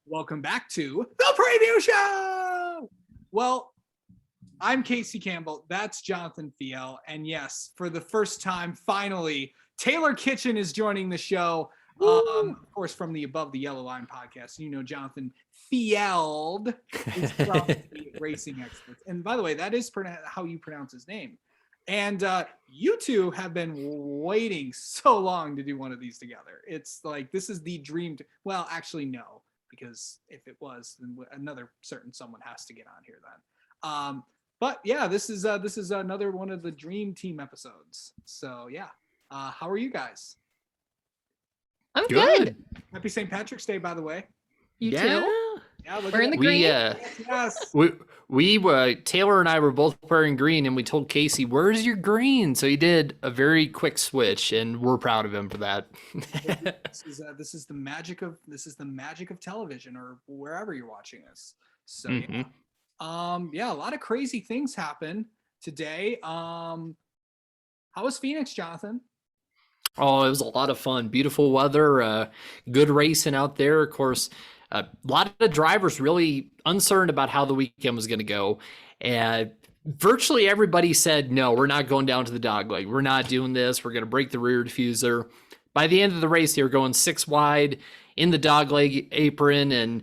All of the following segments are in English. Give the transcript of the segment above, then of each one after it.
Welcome back to the preview show. Well, I'm Casey Campbell. That's Jonathan Fiel. And yes, for the first time, finally, Taylor Kitchen is joining the show. Of course, from the Above the Yellow Line podcast. You know, Jonathan Field is from the Racing Experts. And by the way, that is how you pronounce his name. And you two have been waiting so long to do one of these together. It's like, this is the dream. Well, actually, no, because if it was, then another certain someone has to get on here then. But yeah, this is another one of the Dream Team episodes. So yeah, how are you guys? I'm good. Happy St. Patrick's Day, by the way. You too? Yeah, we're in the green. Yes. We Taylor and I were both wearing green, and we told Casey, "Where's your green?" So he did a very quick switch, and we're proud of him for that. This is the magic of television, or wherever you're watching this. So Mm-hmm. yeah, a lot of crazy things happen today. How was Phoenix, Jonathan? Oh, it was a lot of fun. Beautiful weather, good racing out there. Of course, a lot of drivers really uncertain about how the weekend was going to go. And virtually everybody said, no, we're not going down to the dogleg. We're not doing this. We're going to break the rear diffuser. By the end of the race, they were going 6 wide in the dogleg apron, and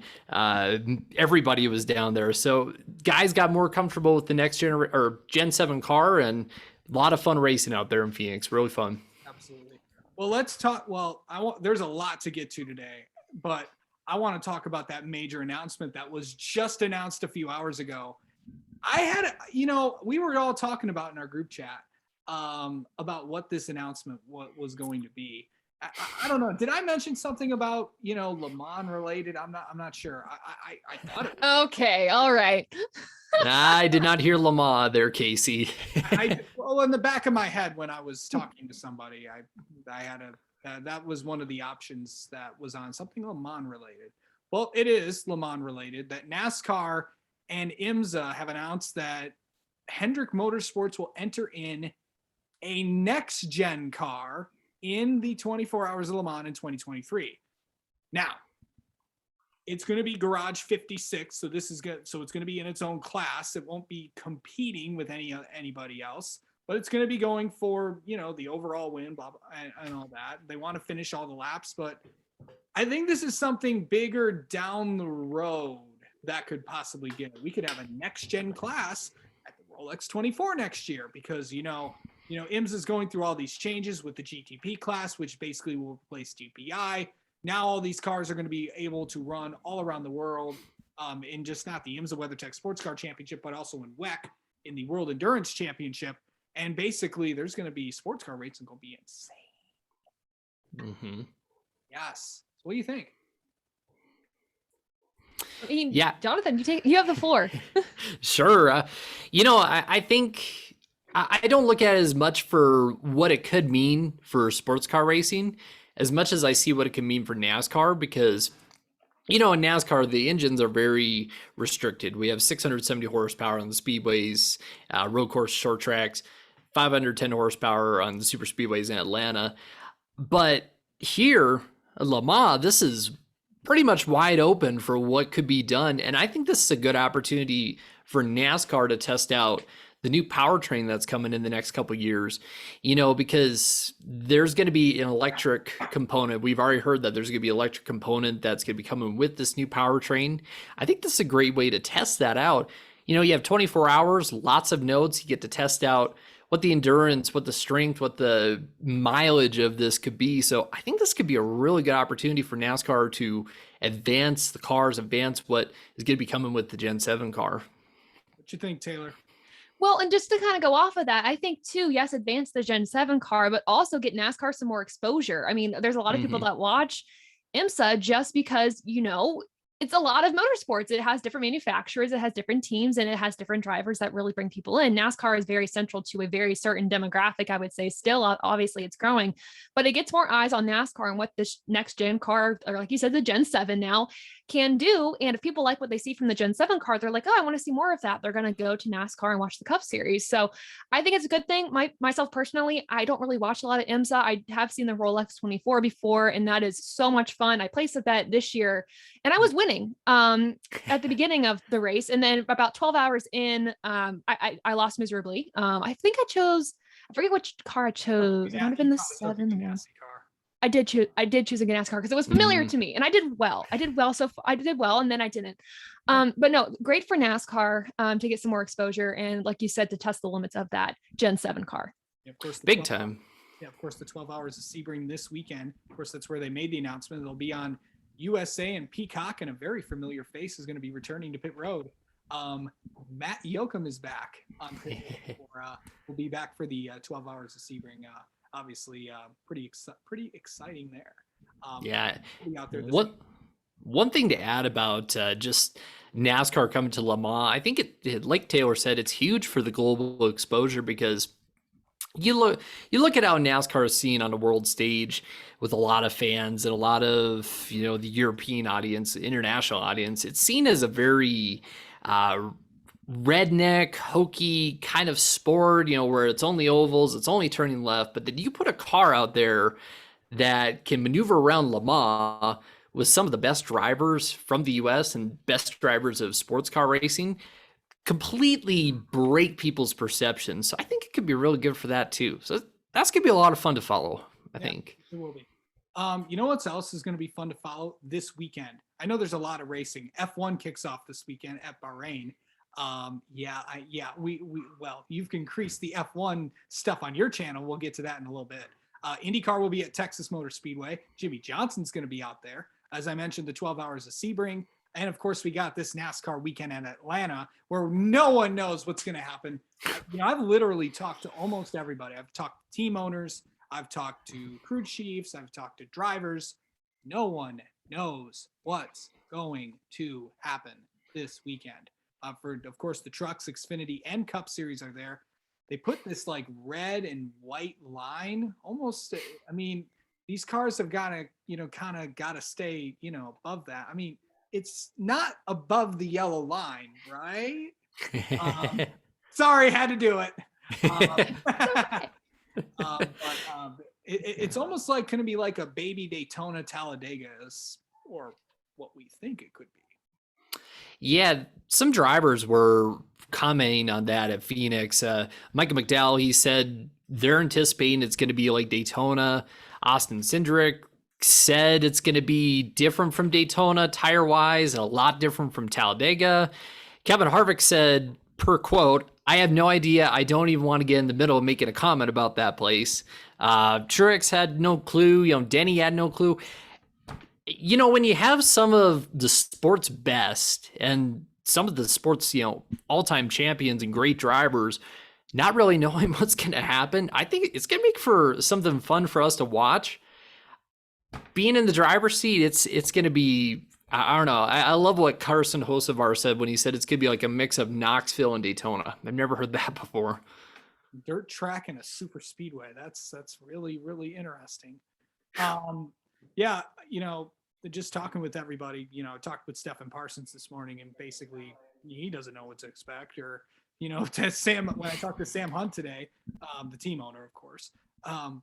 everybody was down there. So guys got more comfortable with the next Gen 7 car, and a lot of fun racing out there in Phoenix. Really fun. Absolutely. Well, let's talk. Well, there's a lot to get to today, but I want to talk about that major announcement that was just announced a few hours ago. We were all talking about in our group chat about what this announcement was going to be. I don't know. Did I mention something about, Le Mans related? I'm not sure. I thought it was. Okay. All right. I did not hear Le Mans there, Casey. Well, in the back of my head, when I was talking to somebody, I had that was one of the options that was on something Le Mans related. Well, it is Le Mans related that NASCAR and IMSA have announced that Hendrick Motorsports will enter in a next gen car in the 24 Hours of Le Mans in 2023. Now, it's going to be Garage 56, so this is good. So it's going to be in its own class. It won't be competing with anybody else, but it's going to be going for the overall win, blah, blah, and all that. They want to finish all the laps, but I think this is something bigger down the road that could possibly get it. We could have a next gen class at the Rolex 24 next year because IMSA is going through all these changes with the GTP class, which basically will replace GPI. Now all these cars are going to be able to run all around the world in just not the IMSA WeatherTech Sports Car Championship, but also in WEC, in the World Endurance Championship. And basically, there's going to be sports car racing going to be insane. Mm-hmm. Yes. So what do you think? I mean, yeah, Jonathan, you have the floor. Sure. I think I don't look at it as much for what it could mean for sports car racing as much as I see what it can mean for NASCAR, because, in NASCAR, the engines are very restricted. We have 670 horsepower on the speedways, road course, short tracks, 510 horsepower on the super speedways in Atlanta. But here, at Le Mans, this is pretty much wide open for what could be done. And I think this is a good opportunity for NASCAR to test out the new powertrain that's coming in the next couple of years, because there's going to be an electric component. We've already heard that there's going to be an electric component that's going to be coming with this new powertrain. I think this is a great way to test that out. You have 24 hours, lots of nodes. You get to test out what the endurance, what the strength, what the mileage of this could be. So I think this could be a really good opportunity for NASCAR to advance the cars, advance what is going to be coming with the Gen 7 car. What you think, Taylor? Well, and just to kind of go off of that, I think too, yes, advance the Gen 7 car, but also get NASCAR some more exposure. I mean, there's a lot of people that watch IMSA just because, it's a lot of motorsports. It has different manufacturers, it has different teams, and it has different drivers that really bring people in. NASCAR is very central to a very certain demographic, I would say. Still, obviously it's growing, but it gets more eyes on NASCAR and what this next gen car, or like you said, the Gen 7 now can do. And if people like what they see from the Gen 7 car, they're like, oh, I want to see more of that. They're going to go to NASCAR and watch the Cup Series. So I think it's a good thing. Myself personally, I don't really watch a lot of IMSA. I have seen the Rolex 24 before, and that is so much fun. I placed a bet this year and I was winning. winning at the beginning of the race. And then about 12 hours in, I lost miserably. I think I forget which car I chose. It might have been the 7-1. I did choose a Ganassi car because it was familiar to me, and I did well. I did well, and then I didn't. But no, great for NASCAR to get some more exposure, and like you said, to test the limits of that Gen 7 car. Yeah, of course, big time. Yeah, of course, the 12 hours of Sebring this weekend. Of course, that's where they made the announcement. It'll be on USA, and Peacock, and a very familiar face is going to be returning to pit road. Matt Yoakum is back on pit road. We'll be back for the 12 hours of Sebring. Obviously, pretty exciting there. Yeah. Out there one thing to add about just NASCAR coming to Le Mans, I think it, like Taylor said, it's huge for the global exposure, because you look at how NASCAR is seen on a world stage with a lot of fans and a lot of, the European audience, international audience. It's seen as a very redneck, hokey kind of sport, where it's only ovals, it's only turning left. But then you put a car out there that can maneuver around Le Mans with some of the best drivers from the US and best drivers of sports car racing, completely break people's perceptions. So I think it could be really good for that too. So that's going to be a lot of fun to follow, I think. It will be. You know what else is going to be fun to follow this weekend? I know there's a lot of racing. F1 kicks off this weekend at Bahrain. You've increased the F1 stuff on your channel. We'll get to that in a little bit. IndyCar will be at Texas Motor Speedway. Jimmy Johnson's going to be out there. As I mentioned, the 12 hours of Sebring. And of course, we got this NASCAR weekend in Atlanta where no one knows what's going to happen. I've literally talked to almost everybody. I've talked to team owners. I've talked to crew chiefs. I've talked to drivers. No one knows what's going to happen this weekend. Of course, the trucks, Xfinity, and Cup Series are there. They put this like red and white line almost. These cars have got to, kind of got to stay, above that. It's not above the yellow line, right? Sorry, had to do it. It's almost like going to be like a baby Daytona Talladega, or what we think it could be. Yeah, some drivers were commenting on that at Phoenix. Michael McDowell, he said they're anticipating it's going to be like Daytona. Austin Cindric said it's going to be different from Daytona tire-wise and a lot different from Talladega. Kevin Harvick said, per quote, "I have no idea. I don't even want to get in the middle of making a comment about that place." Truex had no clue. Denny had no clue. When you have some of the sport's best and some of the sport's, all-time champions and great drivers not really knowing what's going to happen, I think it's going to make for something fun for us to watch. Being in the driver's seat, it's going to be, I don't know. I love what Carson Hocevar said when he said it's going to be like a mix of Knoxville and Daytona. I've never heard that before. Dirt track and a super speedway. That's really, really interesting. Just talking with everybody, talked with Stephen Parsons this morning, and basically he doesn't know what to expect. Or, to Sam, when I talked to Sam Hunt today, the team owner, of course, talking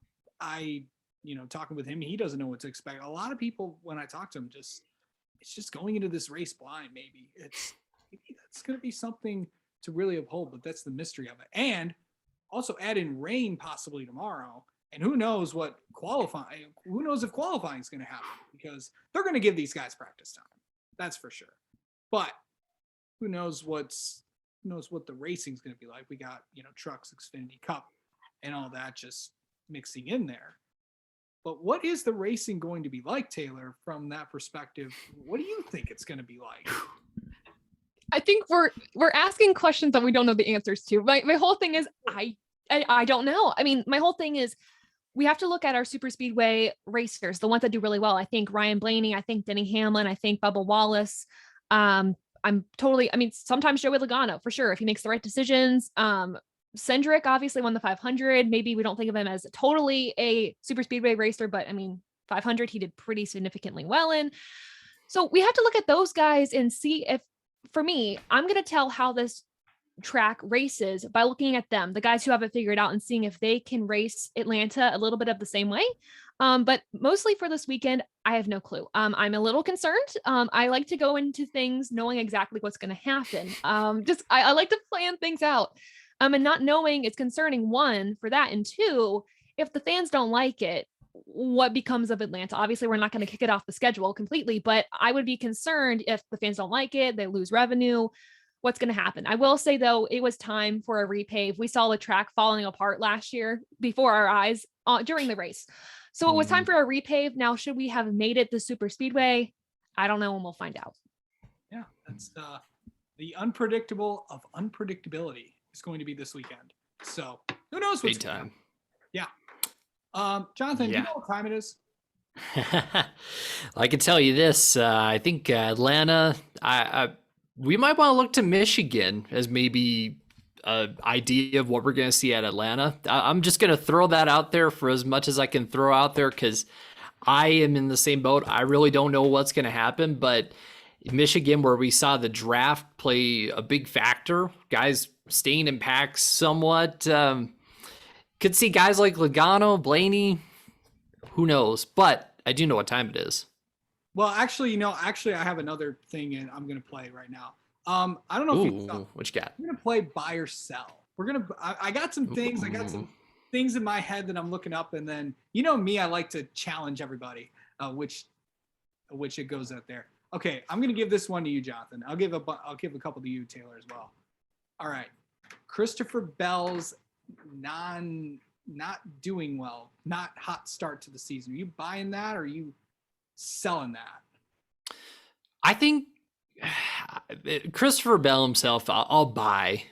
with him, he doesn't know what to expect. A lot of people, when I talk to him, it's just going into this race blind. Maybe it's going to be something to really uphold, but that's the mystery of it. And also add in rain possibly tomorrow. And who knows if qualifying is going to happen, because they're going to give these guys practice time. That's for sure. But who knows what the racing's going to be like. We got, trucks, Xfinity, Cup, and all that just mixing in there. But what is the racing going to be like, Taylor, from that perspective? What do you think it's going to be like? I think we're asking questions that we don't know the answers to. My whole thing is I don't know. My whole thing is we have to look at our super speedway racers, the ones that do really well. I think Ryan Blaney, I think Denny Hamlin, I think Bubba Wallace. Sometimes Joey Logano for sure, if he makes the right decisions. Cindric obviously won the 500. Maybe we don't think of him as totally a super speedway racer, but 500 he did pretty significantly well in. So we have to look at those guys and see if, for me, I'm going to tell how this track races by looking at them, the guys who have it figured out, and seeing if they can race Atlanta a little bit of the same way. But mostly for this weekend, I have no clue. I'm a little concerned. I like to go into things knowing exactly what's going to happen. I like to plan things out. And not knowing is concerning, one, for that, and two, if the fans don't like it, what becomes of Atlanta? Obviously, we're not going to kick it off the schedule completely, but I would be concerned if the fans don't like it, they lose revenue. What's going to happen? I will say, though, it was time for a repave. We saw the track falling apart last year before our eyes during the race. So it was time for a repave. Now, should we have made it the super speedway? I don't know, and we'll find out. Yeah, that's the unpredictable of unpredictability is going to be this weekend. So who knows what's going on? Yeah. Jonathan, do you know what time it is? I can tell you this. I think Atlanta, we might want to look to Michigan as maybe an idea of what we're going to see at Atlanta. I'm just going to throw that out there for as much as I can throw out there because I am in the same boat. I really don't know what's going to happen, but Michigan, where we saw the draft play a big factor, guys staying in packs somewhat, could see guys like Logano, Blaney, who knows, but I do know what time it is. Well, actually, I have another thing and I'm going to play right now. I don't know if you saw. What you got? I'm going to play buy or sell. I got some things. I got some things in my head that I'm looking up, and then me, I like to challenge everybody, which it goes out there. Okay, I'm going to give this one to you, Jonathan. I'll give a couple to you, Taylor, as well. All right, Christopher Bell's not doing well, not hot start to the season. Are you buying that or are you selling that? I think Christopher Bell himself, I'll buy.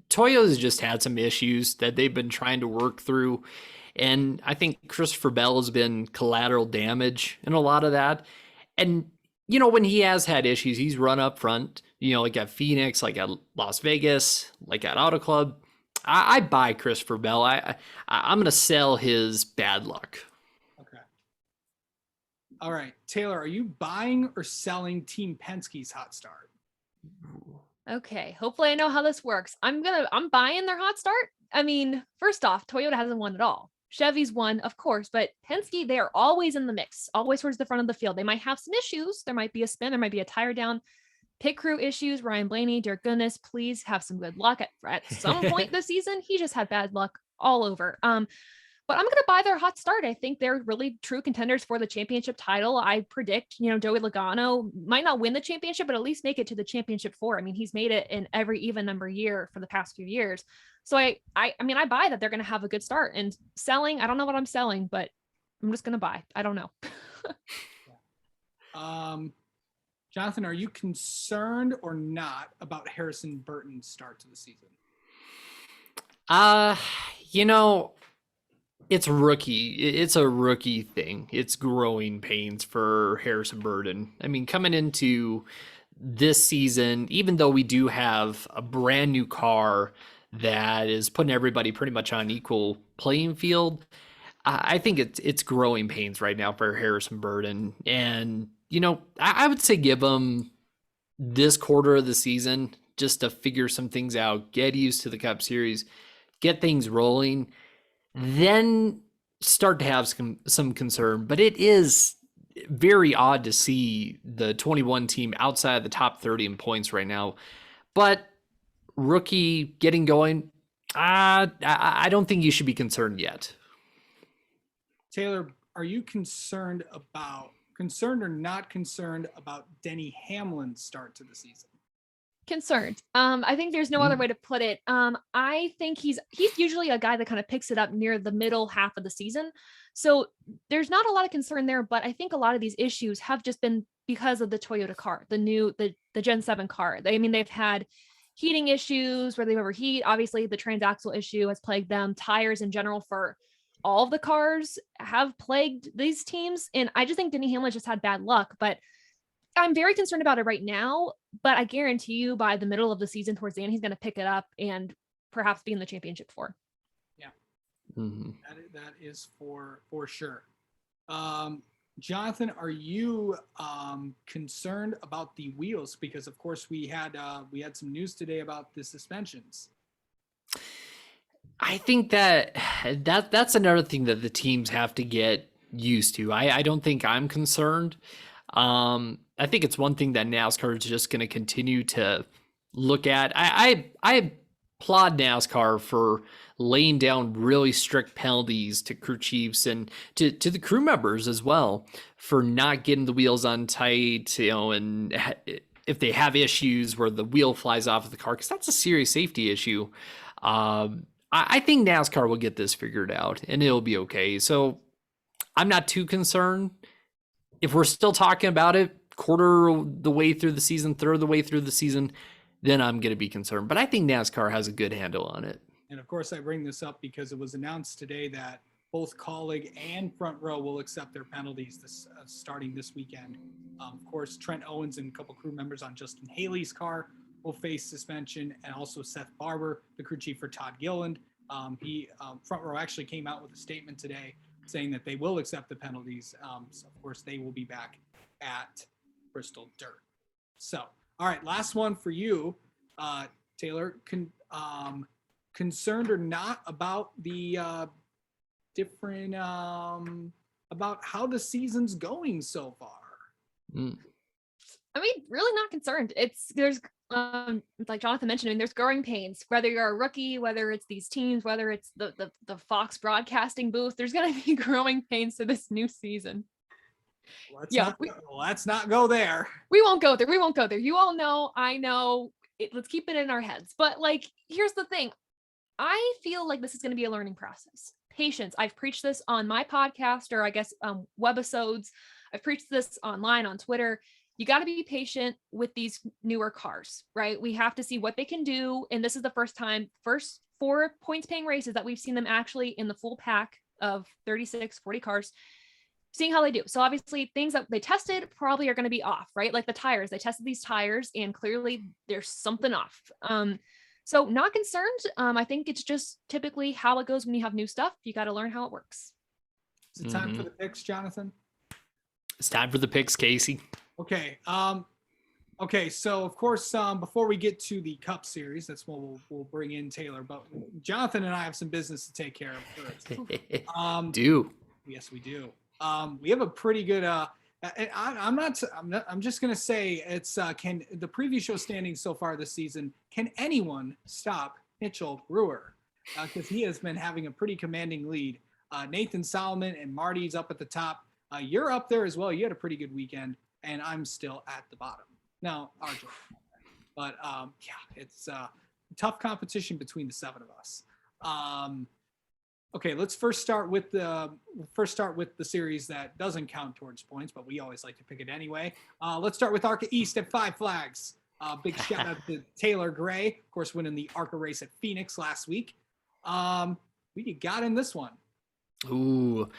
Toyota's just had some issues that they've been trying to work through. And I think Christopher Bell has been collateral damage in a lot of that. And, when he has had issues, he's run up front, like at Phoenix, like at Las Vegas, like at Auto Club. I buy Christopher Bell. I'm going to sell his bad luck. Okay. All right. Taylor, are you buying or selling Team Penske's hot start? Okay. Hopefully I know how this works. I'm buying their hot start. I mean, first off, Toyota hasn't won at all. Chevy's won, of course, but Penske, they are always in the mix, always towards the front of the field. They might have some issues. There might be a spin. There might be a tire down. Pit crew issues. Ryan Blaney, dear goodness, please have some good luck at some point this season. He just had bad luck all over. But I'm going to buy their hot start. I think they're really true contenders for the championship title. I predict, Joey Logano might not win the championship, but at least make it to the championship 4. I mean, he's made it in every even number year for the past few years. So I buy that they're going to have a good start. And selling, I don't know what I'm selling, but I'm just going to buy. I don't know. Jonathan, are you concerned or not about Harrison Burton's start to the season? It's rookie. It's a rookie thing. It's growing pains for Harrison Burton. I mean, coming into this season, even though we do have a brand new car that is putting everybody pretty much on equal playing field, I think it's growing pains right now for Harrison Burton. And, I would say give him this quarter of the season just to figure some things out, get used to the Cup Series, get things rolling, then start to have some concern. But it is very odd to see the 21 team outside of the top 30 in points right now. But rookie getting going, I don't think you should be concerned yet. Taylor, are you concerned or not concerned about Denny Hamlin's start to the season? Concerned. I think there's no other way to put it. I think he's usually a guy that kind of picks it up near the middle half of the season. So there's not a lot of concern there, but I think a lot of these issues have just been because of the Toyota car, the Gen 7 car. They've had heating issues where they overheat. Obviously the transaxle issue has plagued them. Tires in general for all of the cars have plagued these teams. And I just think Denny Hamlin just had bad luck, but I'm very concerned about it right now, but I guarantee you by the middle of the season towards the end, he's going to pick it up and perhaps be in the championship 4. Yeah. Mm-hmm. That is for sure. Jonathan, are you concerned about the wheels? Because of course we had some news today about the suspensions. I think that's another thing that the teams have to get used to. I don't think I'm concerned. I think it's one thing that NASCAR is just going to continue to look at. I applaud NASCAR for laying down really strict penalties to crew chiefs and to the crew members as well for not getting the wheels on tight, and if they have issues where the wheel flies off of the car, because that's a serious safety issue. I think NASCAR will get this figured out and it'll be okay. So I'm not too concerned. If we're still talking about it quarter the way through the season, third of the way through the season, then I'm going to be concerned. But I think NASCAR has a good handle on it. And of course, I bring this up because it was announced today that both colleague and front row will accept their penalties starting this weekend. Of course, Trent Owens and a couple crew members on Justin Haley's car will face suspension, and also Seth Barber, the crew chief for Todd Gilliland. Front row actually came out with a statement today saying that they will accept the penalties. So of course, they will be back at Bristol Dirt. So, all right, last one for you, Taylor. Concerned or not about the different about how the season's going so far? I mean, really not concerned. There's like Jonathan mentioned, I mean, there's growing pains, whether you're a rookie, whether it's these teams, whether it's the Fox broadcasting booth, there's going to be growing pains to this new season. Let's not go there. We won't go there. You all know, I know it. Let's keep it in our heads. But like, here's the thing. I feel like this is going to be a learning process. Patience. I've preached this on my podcast, or I guess webisodes. I've preached this online on Twitter. You got to be patient with these newer cars, right? We have to see what they can do. And this is the first 4 points paying races that we've seen them actually in the full pack of 36, 40 cars, seeing how they do. So obviously things that they tested probably are going to be off, right? Like the tires, they tested these tires and clearly there's something off. So not concerned. I think it's just typically how it goes when you have new stuff. You got to learn how it works. Is it time for the picks, Jonathan? It's time for the picks, Casey. Okay. Okay. So of course, before we get to the Cup Series, that's what we'll bring in Taylor. But Jonathan and I have some business to take care of first. Yes, we do. We have a pretty good. I'm just gonna say it's can the previous show standings so far this season. Can anyone stop Mitchell Brewer? Because he has been having a pretty commanding lead. Nathan Solomon and Marty's up at the top. You're up there as well. You had a pretty good weekend, and I'm still at the bottom. Now, RJ. But it's tough competition between the 7 of us. Okay, let's first start with the series that doesn't count towards points, but we always like to pick it anyway. Let's start with ARCA East at 5 Flags. Big shout out to Taylor Gray, of course, winning the ARCA race at Phoenix last week. We got in this one. Ooh,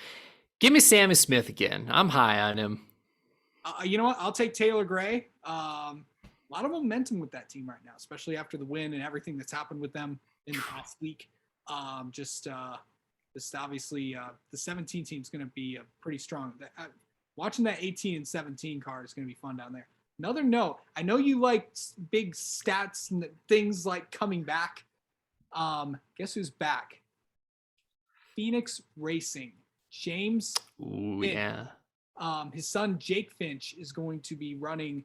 give me Sammy Smith again. I'm high on him. You know what? I'll take Taylor Gray. A lot of momentum with that team right now, especially after the win and everything that's happened with them in the past week. This obviously the 17 team is going to be pretty strong. Watching that 18 and 17 car is going to be fun down there. Another note, I know you like big stats and things like coming back. Guess who's back? Phoenix Racing. James. Ooh, Finch. yeah. His son Jake Finch is going to be running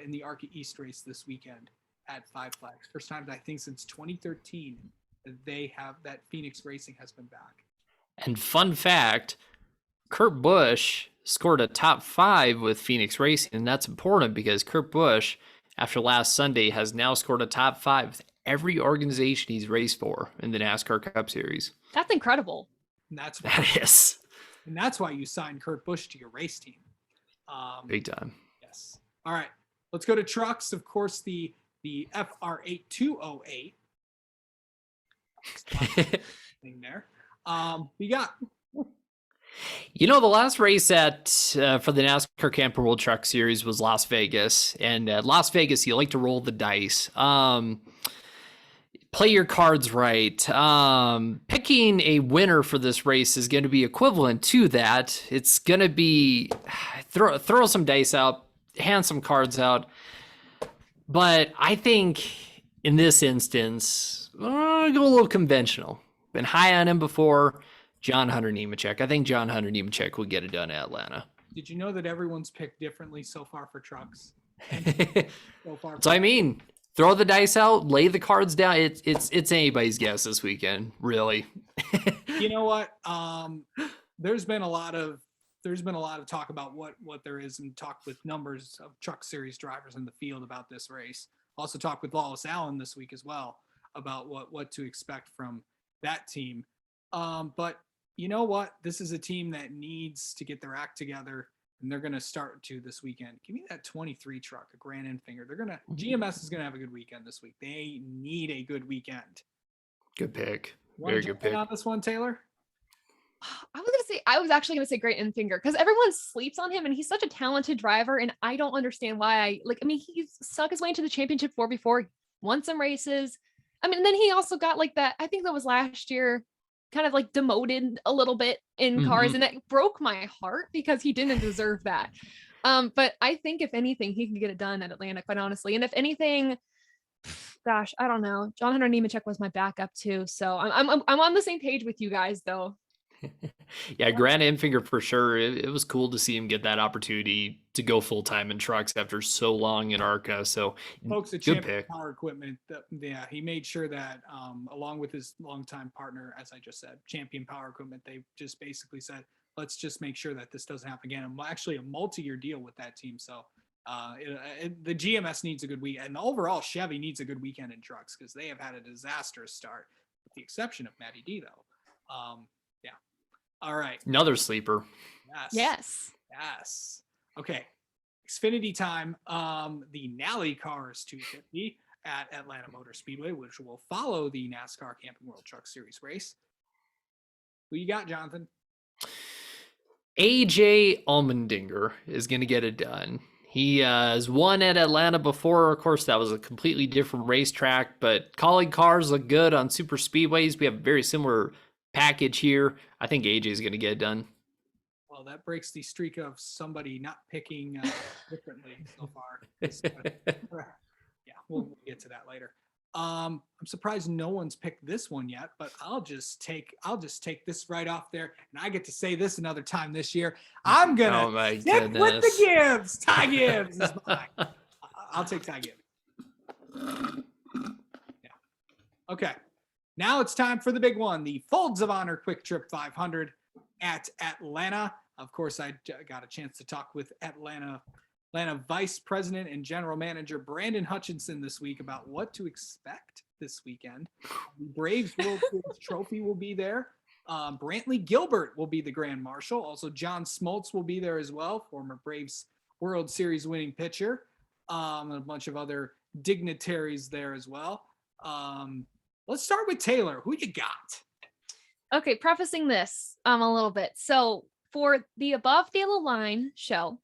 in the ARCA East race this weekend at 5 Flags. First time I think since 2013 that Phoenix Racing has been back. And fun fact, Kurt Busch scored a top 5 with Phoenix Racing, and that's important because Kurt Busch, after last Sunday, has now scored a top 5 with every organization he's raced for in the NASCAR Cup Series. That's incredible. And that's why you signed Kurt Busch to your race team. Big time. Yes. All right. Let's go to trucks. Of course, the FR8208. Thing there. We got. The last race for the NASCAR Camper World Truck Series was Las Vegas, and at Las Vegas, you like to roll the dice. Play your cards right. Picking a winner for this race is going to be equivalent to that. It's going to be throw some dice out, hand some cards out. But I think in this instance, go a little conventional. Been high on him before. John Hunter Nemechek. I think John Hunter Nemechek will get it done at Atlanta. Did you know that everyone's picked differently so far for trucks? So far, So I mean, throw the dice out, lay the cards down. It's anybody's guess this weekend, really. you know what? There's been a lot of talk about what there is, and talk with numbers of Truck Series drivers in the field about this race. Also talked with Lawless Allen this week as well about what to expect from that team. But you know what? This is a team that needs to get their act together, and they're going to start to this weekend. Give me that 23 truck, a Grand Enfinger. GMS is going to have a good weekend this week. They need a good weekend. Good pick. Very good pick on this one, Taylor. I was actually going to say Great Enfinger because everyone sleeps on him and he's such a talented driver. And I don't understand why. He's stuck his way into the championship before, won some races. And then he also got like that. I think that was last year, kind of like demoted a little bit in cars. And it broke my heart because he didn't deserve that. But I think if anything, he can get it done at Atlanta, quite honestly. And if anything, gosh, I don't know. John Hunter Nemechek was my backup too. So I'm on the same page with you guys though. Yeah, Grant Enfinger for sure. It was cool to see him get that opportunity to go full time in trucks after so long in ARCA. So, folks, at good Champion pick. Power Equipment, he made sure that along with his longtime partner, as I just said, Champion Power Equipment, they just basically said, let's just make sure that this doesn't happen again. Actually, a multi-year deal with that team. So the GMS needs a good week, and overall Chevy needs a good weekend in trucks because they have had a disastrous start, with the exception of Matty D, though. All right. Another sleeper. Yes. Okay. Xfinity time. The Nally Cars 250 at Atlanta Motor Speedway, which will follow the NASCAR Camping World Truck Series race. Who you got, Jonathan? AJ Allmendinger is going to get it done. He has won at Atlanta before. Of course, that was a completely different racetrack, but colleague cars look good on super speedways. We have a very similar package here. I think AJ is going to get it done. Well, that breaks the streak of somebody not picking differently so far. Yeah, we'll get to that later. I'm surprised no one's picked this one yet, but I'll just take this right off there, and I get to say this another time this year. I'm gonna stick with the Gibbs. Ty Gibbs is mine. I'll take Ty Gibbs. Yeah. Okay. Now it's time for the big one, the Folds of Honor Quick Trip 500 at Atlanta. Of course, I got a chance to talk with Atlanta Vice President and General Manager Brandon Hutchinson this week about what to expect this weekend. The Braves World Series Trophy will be there. Brantley Gilbert will be the Grand Marshal. Also, John Smoltz will be there as well, former Braves World Series winning pitcher. And a bunch of other dignitaries there as well. Let's start with Taylor. Who you got? Okay, prefacing this a little bit. So for the Above the Yellow Line show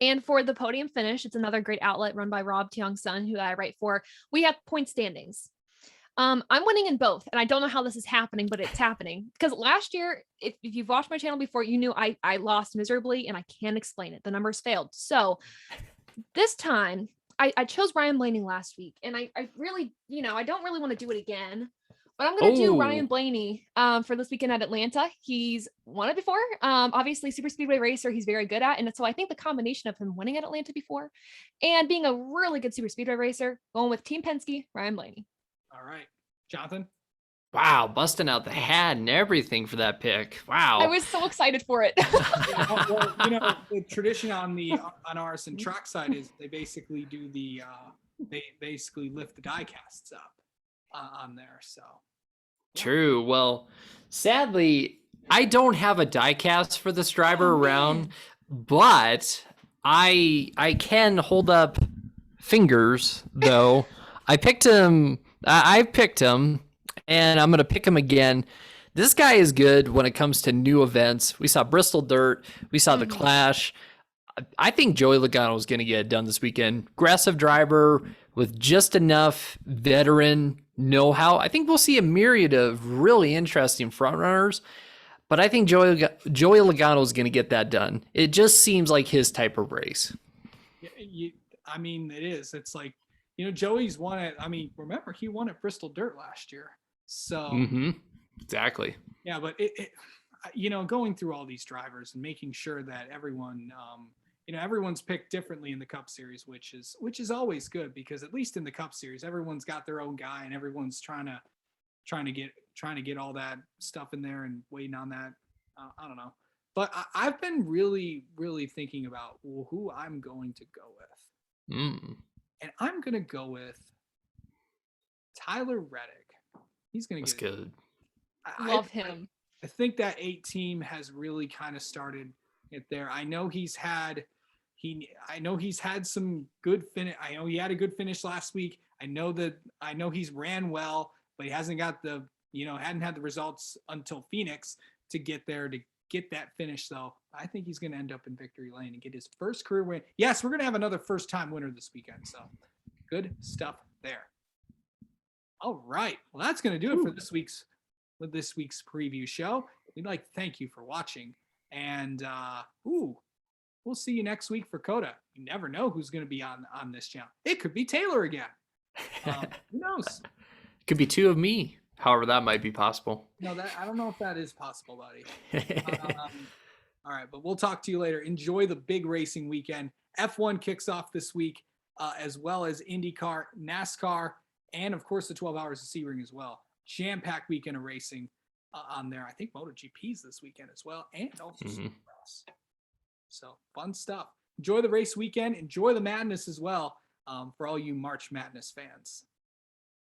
and for the Podium Finish, it's another great outlet run by Rob Tiong-sun, who I write for. We have point standings. I'm winning in both, and I don't know how this is happening, but it's happening. Because last year, if you've watched my channel before, you knew I lost miserably, and I can't explain it. The numbers failed. So this time, I chose Ryan Blaney last week, and I really, I don't really want to do it again, but I'm going to do Ryan Blaney for this weekend at Atlanta. He's won it before. Obviously, super speedway racer, he's very good at. And so I think the combination of him winning at Atlanta before and being a really good super speedway racer, going with Team Penske, Ryan Blaney. All right. Jonathan? Wow, busting out the hat and everything for that pick. Wow. I was so excited for it. Well, the tradition on ours and track side is they basically do they basically lift the die casts up on there. So yeah. True. Well, sadly, I don't have a die cast for this driver around, but I can hold up fingers though. I picked him. I've picked him. And I'm going to pick him again. This guy is good when it comes to new events. We saw Bristol Dirt. We saw the Clash. I think Joey Logano is going to get it done this weekend. Aggressive driver with just enough veteran know-how. I think we'll see a myriad of really interesting front runners. But I think Joey Logano is going to get that done. It just seems like his type of race. I mean, it is. It's like, Joey's won it. I mean, remember, he won at Bristol Dirt last year. So Exactly. Yeah, but going through all these drivers and making sure that everyone, everyone's picked differently in the Cup Series, which is always good, because at least in the Cup Series, everyone's got their own guy and everyone's trying to get all that stuff in there and waiting on that. I don't know, but I've been really, really thinking about who I'm going to go with, and I'm going to go with Tyler Reddick. He's going to That's get good. Love him. I think that 8 team has really kind of started it there. I know he's had some good finish. I know he had a good finish last week. I know he's ran well, but he hasn't got hadn't had the results until Phoenix to get there to get that finish. So I think he's going to end up in victory lane and get his first career win. Yes, we're going to have another first time winner this weekend. So good stuff there. All right. Well, that's going to do it for this week's preview show. We'd like to thank you for watching, and we'll see you next week for Coda. You never know who's going to be on this channel. It could be Taylor again. Who knows? It could be 2 of me. However, that might be possible. No, I don't know if that is possible, buddy. All right, but we'll talk to you later. Enjoy the big racing weekend. F1 kicks off this week, as well as IndyCar, NASCAR, and of course the 12 Hours of Sebring as well. Jam-packed weekend of racing on there. I think MotoGP's this weekend as well, and also Supercross. So fun stuff. Enjoy the race weekend. Enjoy the madness as well, for all you March Madness fans.